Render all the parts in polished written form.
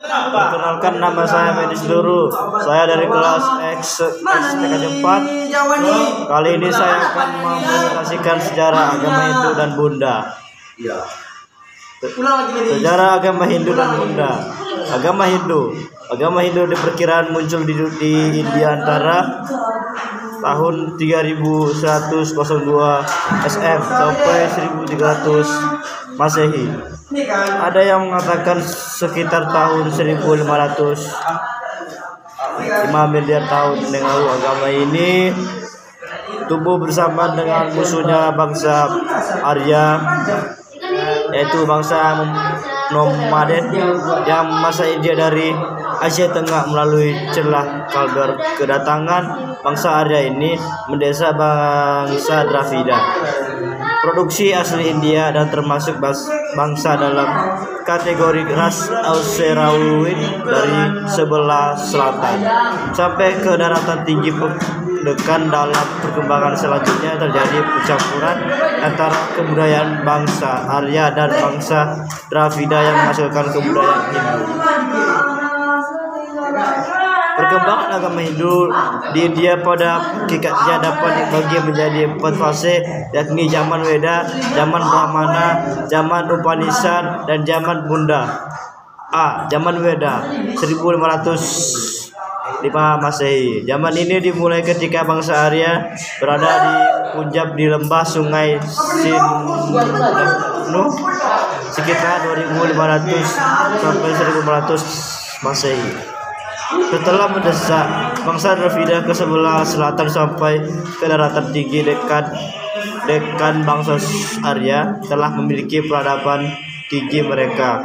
Perkenalkan, nama saya Medis Duru. Saya dari kelas XTK 4. Kali ini saya akan mempresentasikan sejarah agama Hindu dan Buddha. Sejarah agama Hindu dan Buddha. Agama Hindu diperkirakan muncul di India antara tahun 3102 SM sampai 1300 Masehi. Ada yang mengatakan sekitar tahun 1500, 5 miliar tahun yang lalu. Agama ini tumbuh bersama dengan musuhnya bangsa Arya, yaitu bangsa nomaden yang masa India dari Asia Tengah melalui celah Kaldor. Kedatangan bangsa Arya ini mendesa bangsa Dravida, produksi asli India dan termasuk bangsa dalam kategori ras Australoid dari sebelah selatan sampai ke daratan tinggi. Dekan dalam perkembangan selanjutnya terjadi percampuran antara kebudayaan bangsa Arya dan bangsa Dravida yang menghasilkan kebudayaan Hindu. Perkembangan agama Hindu di India pada hakikatnya dapat dibagi menjadi 4 fase, yakni zaman Weda, zaman Brahmana, zaman Upanishad, dan zaman Buddha. Zaman Weda 1505 Masehi. Zaman ini dimulai ketika bangsa Arya berada di Punjab di lembah sungai Sindhu sekitar 2500 sampai 1500 Masehi. Setelah mendesak bangsa Dravida ke sebelah selatan sampai ke daratan tinggi, dekan bangsa Arya telah memiliki peradaban tinggi. Mereka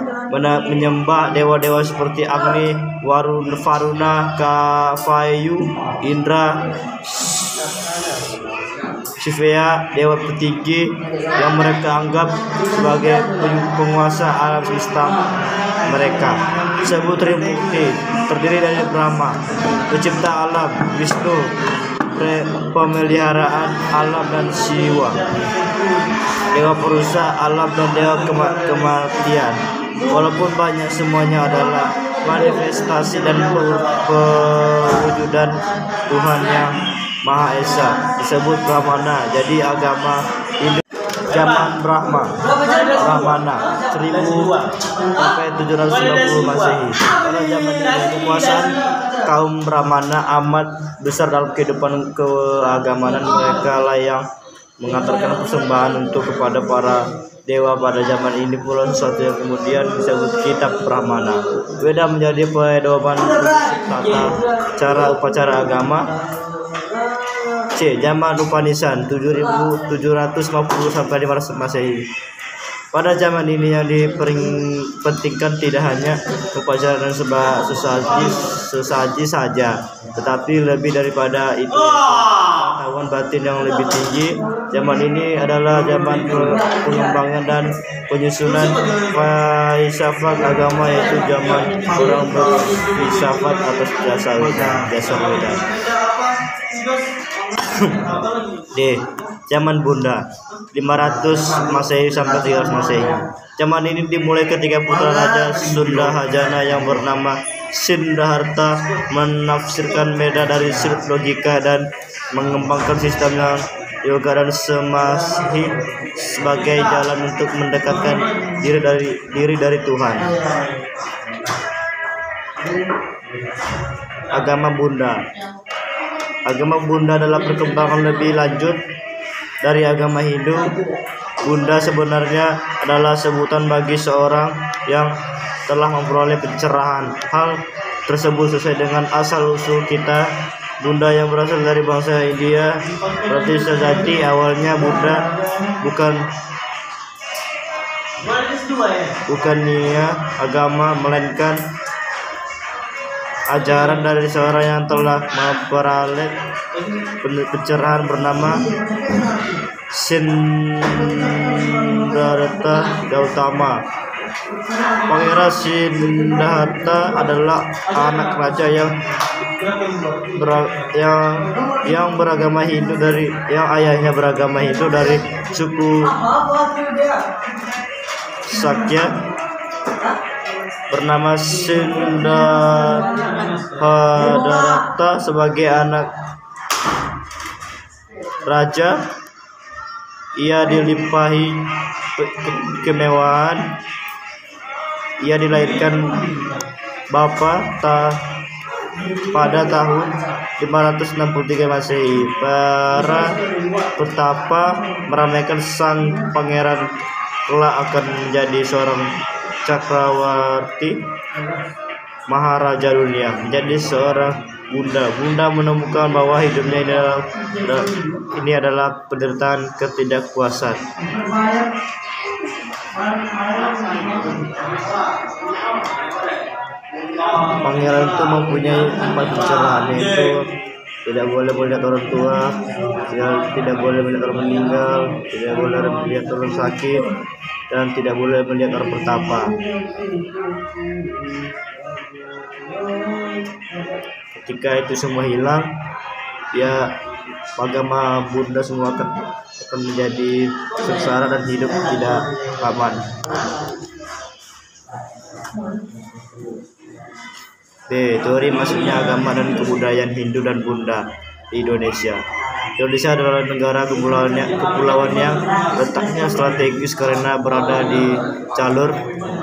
menyembah dewa-dewa seperti Agni, Varuna, Kavayu, Indra, Shiva, dewa petinggi yang mereka anggap sebagai penguasa alam semesta. Mereka disebut Trimurti, terdiri dari Brahma, pencipta alam, Wisnu, pemeliharaan alam, dan Siwa, dewa perusak alam dan dewa kematian. Walaupun banyak, semuanya adalah manifestasi dan perwujudan Tuhan yang Maha Esa, disebut Brahmana. Jadi agama Hindu zaman Brahmana 1000 sampai 750 Masehi. Pada zaman ini kekuasaan kaum Brahmana amat besar dalam kehidupan keagamaan. Mereka lah yang mengantarkan persembahan untuk kepada para dewa. Pada zaman ini pula sesuatu yang kemudian disebut kitab Brahmana. Weda menjadi pedoman tata cara upacara agama. Zaman Upanishad 7750 sampai 500 Masehi. Pada zaman ini yang dipentingkan tidak hanya upacara dan sesaji saja, tetapi lebih daripada itu, pengetahuan batin yang lebih tinggi. Zaman ini adalah zaman pengembangan dan penyusunan filsafat agama, yaitu zaman orang berfilsafat atas dasar Weda. Zaman Buddha 500 Masehi sampai 300 Masehi. Zaman ini dimulai ketika putra Raja Sundahajana yang bernama Siddhartha menafsirkan Veda dari sudut logika dan mengembangkan sistem yoga dan semahi sebagai jalan untuk mendekatkan diri dari Tuhan. Agama Buddha adalah perkembangan lebih lanjut dari agama Hindu. Buddha sebenarnya adalah sebutan bagi seorang yang telah memperoleh pencerahan. Hal tersebut sesuai dengan asal-usul kita. Buddha yang berasal dari bangsa India, berarti sejati awalnya Buddha bukan agama, melainkan ajaran dari seorang yang telah memperoleh pencerahan bernama Siddhartha Gautama. Pangeran Siddhartha adalah anak raja yang beragama Hindu yang ayahnya beragama Hindu dari suku Sakya. bernama Siddhartha sebagai anak raja. Ia dilimpahi kemewahan. Ia dilahirkan pada tahun 563 Masehi. Para petapa meramaikan sang pangeran kelak akan menjadi seorang cakrawarti maharaja dunia, menjadi seorang bunda. Bunda menemukan bahwa hidupnya ini adalah penderitaan ketidakpuasan. Pangeran itu mempunyai 4 pencerahan, yaitu tidak boleh melihat orang tua, tidak boleh melihat orang meninggal, tidak boleh melihat orang sakit, dan tidak boleh melihat orang bertapa. Ketika itu semua hilang, ya agama Buddha semua akan menjadi sengsara dan hidup tidak aman. B. Teori masuknya agama dan kebudayaan Hindu dan Buddha di Indonesia. Indonesia adalah negara kepulauan yang letaknya strategis karena berada di jalur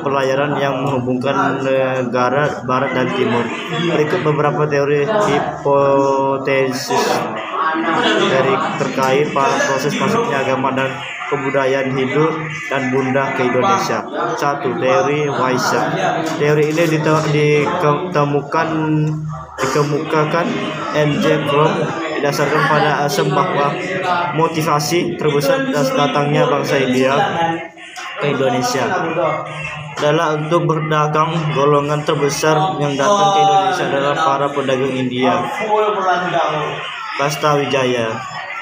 pelayaran yang menghubungkan negara barat dan timur. Berikut beberapa teori hipotesis terkait proses masuknya agama dan kebudayaan Hindu dan Buddha ke Indonesia. 1. Teori Waisa. Teori ini dikemukakan N.J. Krom didasarkan pada asam bahwa motivasi terbesar datangnya bangsa India ke Indonesia adalah untuk berdagang. Golongan terbesar yang datang ke Indonesia adalah para pedagang India. Kasta Wijaya.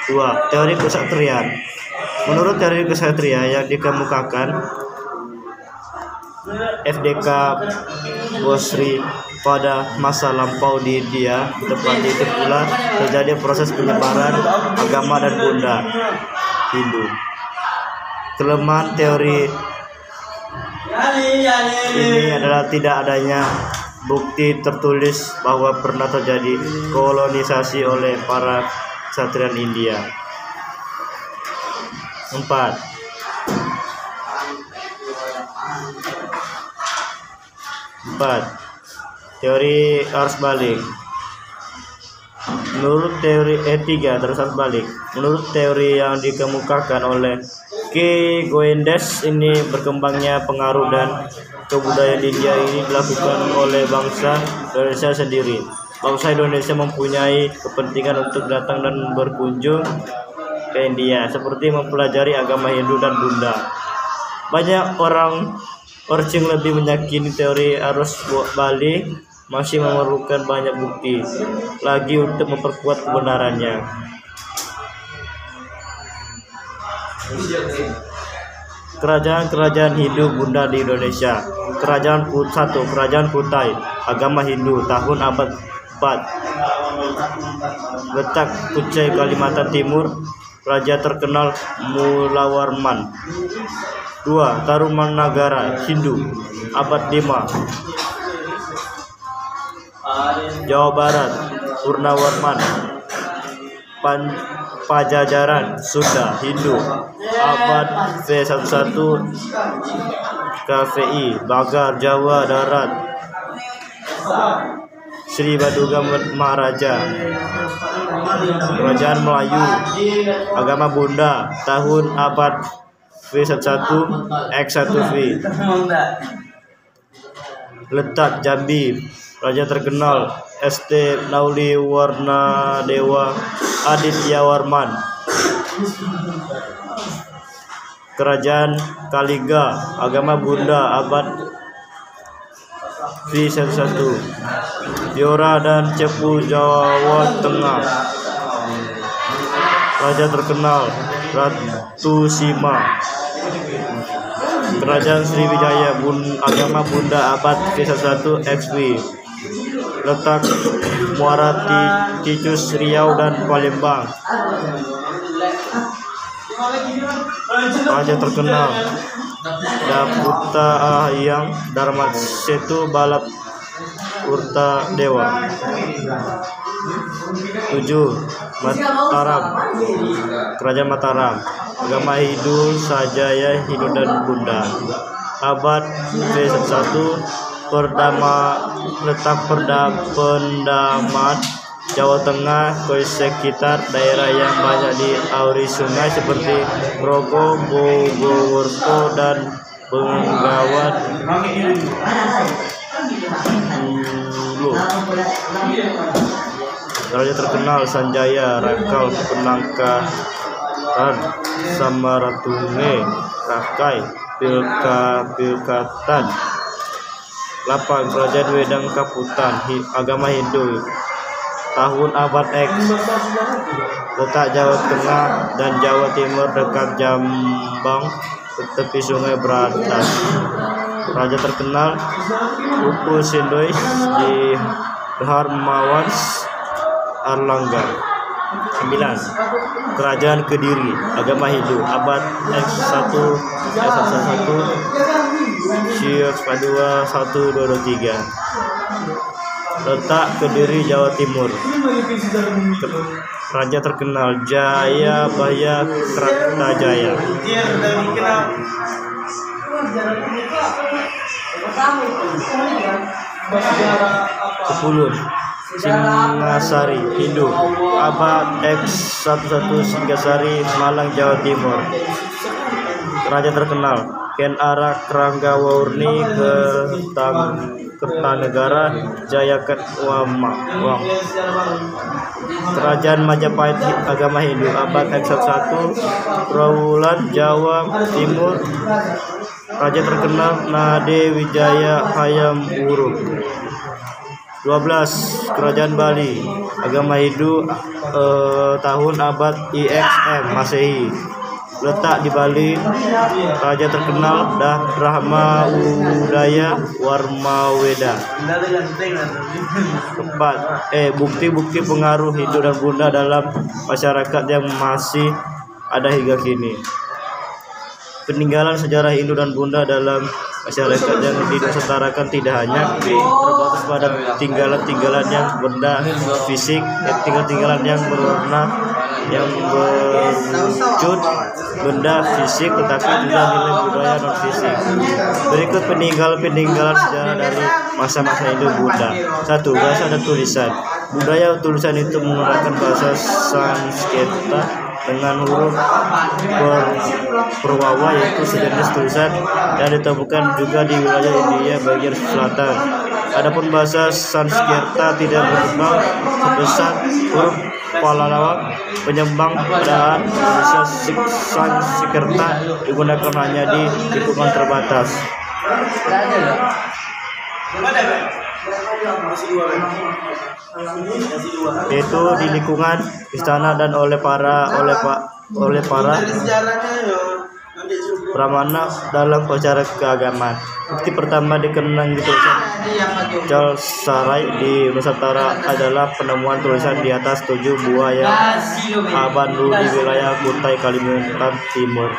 2. Teori kesatriaan. Menurut teori kesatria yang dikemukakan FDK Bosri pada masa lampau di India, tepat itu pula terjadi proses penyebaran agama dan Buddha Hindu. Kelemahan teori ini adalah tidak adanya bukti tertulis bahwa pernah terjadi kolonisasi oleh para ksatria India. 4. Teori arus balik. Menurut teori E3 terus arus balik. Menurut teori yang dikemukakan oleh K. Goendes, ini berkembangnya pengaruh dan kebudayaan India ini dilakukan oleh bangsa Indonesia sendiri. Bangsa Indonesia mempunyai kepentingan untuk datang dan berkunjung ke India, seperti mempelajari agama Hindu dan Buddha. Banyak orang Orching lebih meyakini teori arus balik masih memerlukan banyak bukti lagi untuk memperkuat kebenarannya. Kerajaan Hindu Buddha di Indonesia. Kerajaan Kutai, agama Hindu, tahun abad 4. Letak Kuchai, Kalimantan Timur. Raja terkenal Mulawarman. 2. Tarumanagara, Hindu, abad 5. Jawa Barat, Purnawarman. Pajajaran, Sunda, Hindu, abad V11. KVI, Bagar, Jawa Darat. Sri Baduga Maharaja. Kerajaan Melayu, agama Buddha, tahun abad V11 X1V. Letak Jambi. Raja terkenal ST Nauli Warnadewa Adityawarman. Kerajaan Kaliga, agama Buddha, abad V11. Biora dan Cepu, Jawa Tengah. Raja terkenal Ratu Sima. Kerajaan Sriwijaya, agama Buddha, abad V11 XV. Letak Muara Ticus, Riau dan Palembang. Raja terkenal Daputa Ahyang Dharma Setu Balap Urta Dewa. 7. Mataram, Kerajaan Mataram, agama Hindu, Sajaya Hindu dan Bunda. Abad ke-1, letak pendaman Jawa Tengah ke sekitar daerah yang banyak diairi sungai seperti Rogo, Bogorto dan Bengawan. Raja terkenal Sanjaya, Rakal, Penangkaran, Samaratunge, Rakai, Pilkatan. 8. Kerajaan Wedang Kaputan, agama Hindu, tahun abad X, letak Jawa Tengah dan Jawa Timur dekat Jambang, tepi sungai Berantas. Raja terkenal Upu Sindois di Harmawans Arlangga. 9. Kerajaan Kediri, agama Hindu, abad X1, S11, Siok 2, 1, 2, 3. Letak Kediri, Jawa Timur. Raja terkenal Jayabaya Kertajaya. 10. Singasari Hindu, abad X11, Singasari, Malang, Jawa Timur. Raja terkenal Ken Arak Ranggawaurni Kertanegara Jayakatwang. Kerajaan Majapahit, agama Hindu, abad X11, Trawulan, Jawa Timur. Raja terkenal Nade Wijaya Hayam Wuruk. 12. Kerajaan Bali, agama Hindu, tahun abad IXM Masehi, letak di Bali. Raja terkenal Rahma Udaya Warmaweda. 4. Bukti-bukti pengaruh Hindu dan Bunda dalam masyarakat yang masih ada hingga kini. Peninggalan sejarah Hindu dan Bunda dalam masyarakat yang dinusantarakan tidak hanya terbatas pada tinggalan-tinggalan yang benda fisik, tinggalan-tinggalan yang berwarna, yang berwujud benda fisik, tetapi juga nilai budaya non fisik. Berikut peninggalan sejarah dari masa-masa Hindu Buddha. 1. Bahasa dan tulisan. Budaya tulisan itu menggunakan bahasa Sanskerta dengan huruf perwawa, yaitu sejenis tulisan yang ditemukan juga di wilayah India bagian selatan. Adapun bahasa Sanskerta tidak berkembang sebesar huruf Pahlawan penyembang padaan. Bahasa Sanskerta digunakan hanya di lingkungan terbatas. Yaitu di lingkungan istana dan oleh para pramana dalam upacara keagamaan. Bukti pertama dikenang di tulisan Jalsarai di Nusantara adalah penemuan tulisan di atas 7 buah yang abandu di wilayah Kutai, Kalimantan Timur.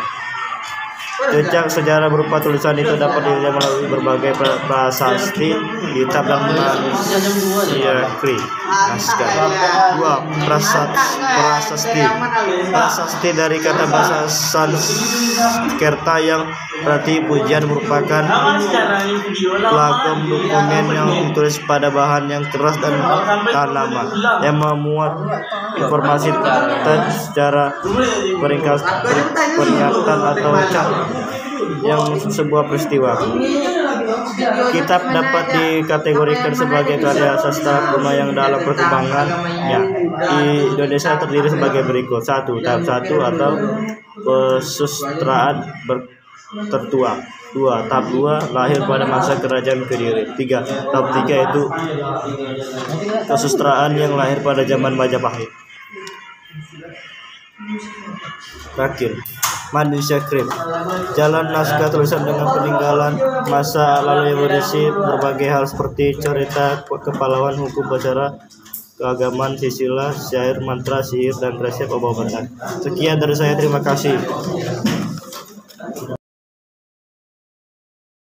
Jejak sejarah berupa tulisan itu dapat dilihat melalui berbagai prasasti, kitab dan manusiakri naskah. 2. Prasasti dari kata bahasa Sanskerta yang berarti pujian, merupakan pelagam dokumen yang ditulis pada bahan yang keras dan tanaman yang memuat informasi secara peringatan atau cap yang sebuah peristiwa. Kitab dapat dikategorikan sebagai karya sastra kuno yang dalam perkembangannya di Indonesia terdiri sebagai berikut. 1. Tahap 1 atau pesustraan tertua. 2. Tahap 2 lahir pada masa kerajaan Kediri. 3. Tahap 3 yaitu pesustraan yang lahir pada zaman Majapahit. Terakhir, manusiakri, jalan naskah tulisan dengan peninggalan masa lalu yang berisi berbagai hal seperti cerita kepahlawan, hukum, upacara, keagamaan, sisilah, syair, mantra, sihir, dan resep obat-obatan. Sekian dari saya, terima kasih.